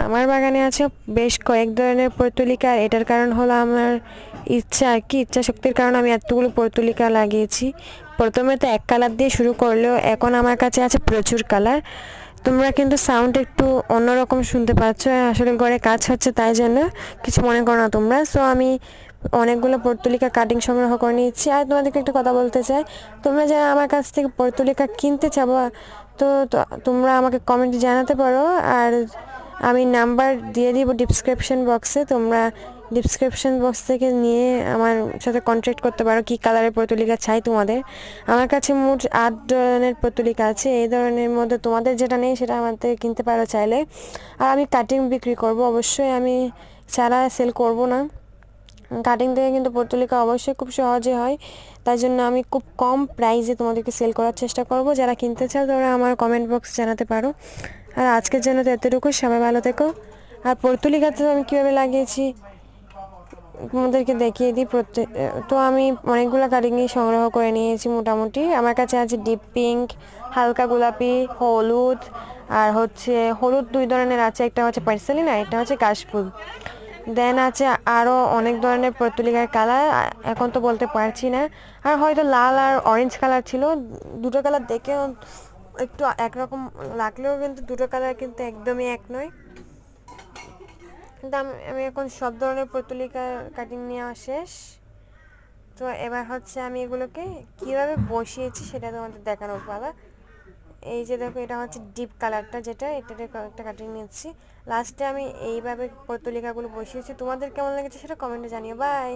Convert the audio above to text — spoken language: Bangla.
আমার বাগানে আছে বেশ কয়েক ধরনের পর্তুলিকা। আর এটার কারণ হলো আমার ইচ্ছা আর কি, ইচ্ছা শক্তির কারণে আমি এতগুলো পর্তুলিকা লাগিয়েছি। প্রথমে তো এক কালার দিয়ে শুরু করলেও এখন আমার কাছে আছে প্রচুর কালার। তোমরা কিন্তু সাউন্ড একটু অন্যরকম শুনতে পাচ্ছ, আসলে ঘরে কাজ হচ্ছে তাই জন্য, কিছু মনে করো না তোমরা। সো আমি অনেকগুলো পর্তুলিকা কাটিং সংগ্রহ করে নিয়েছি। আর তোমাদেরকে একটা কথা বলতে চাই, তোমরা যারা আমার কাছ থেকে পর্তুলিকা কিনতে চাবো, তোমরা আমাকে কমেন্টে জানাতে পারো। আর আমি নাম্বার দিয়ে দিব ডিসক্রিপশন বক্সে, তোমরা ডিসক্রিপশন বক্স থেকে নিয়ে আমার সাথে কন্ট্যাক্ট করতে পারো কী কালারের পর্তুলিকা চাই তোমাদের। আমার কাছে মোট 8 ধরনের পর্তুলিকা আছে। এই ধরনের মধ্যে তোমাদের যেটা নেই সেটা আমাদের কিনতে পারো চাইলে। আর আমি কাটিং বিক্রি করব, অবশ্যই আমি ছাড়া সেল করব না। কাটিং থেকে কিন্তু পর্তুলিকা অবশ্যই খুব সহজে হয়, তাই জন্য আমি খুব কম প্রাইসে তোমাদেরকে সেল করার চেষ্টা করব। যারা কিনতে চাও তারা আমার কমেন্ট বক্সে জানাতে পারো। আর আজকের জন্য তো এতটুকু, সবাই ভালো থেকো। আর পর্তুলিকাতে আমি কীভাবে লাগিয়েছি তোমাদেরকে দেখিয়ে দিই। তো আমি অনেকগুলো কাটিংই সংগ্রহ করে নিয়েছি মোটামুটি। আমার কাছে আছে ডিপ পিঙ্ক, হালকা গোলাপি, হলুদ, আর হচ্ছে হলুদ 2 ধরনের আছে, একটা হচ্ছে পার্সেলিন আর একটা হচ্ছে কাশফুল। দেন আছে আরও অনেক ধরনের পর্তুলিকার কালার, এখন তো বলতে পারছি না। আর হয়তো লাল আর অরেঞ্জ কালার ছিল, দুটো কালার দেখেও একটু একরকম লাগলেও কিন্তু দুটো কালার কিন্তু একদমই এক নয়। কিন্তু আমি এখন সব ধরনের পর্তুলিকার কাটিং নেওয়া শেষ। তো এবার হচ্ছে আমি এগুলোকে কীভাবে বসিয়েছি সেটা তোমাদের দেখানোর পালা। এই যে দেখো, এটা হচ্ছে ডিপ কালারটা, যেটা এটাতে একটা কাটিং নিচ্ছি। লাস্টে আমি এইভাবে পর্তুলিকাগুলো বসিয়েছি। তোমাদের কেমন লেগেছে সেটা কমেন্টে জানিও। বাই।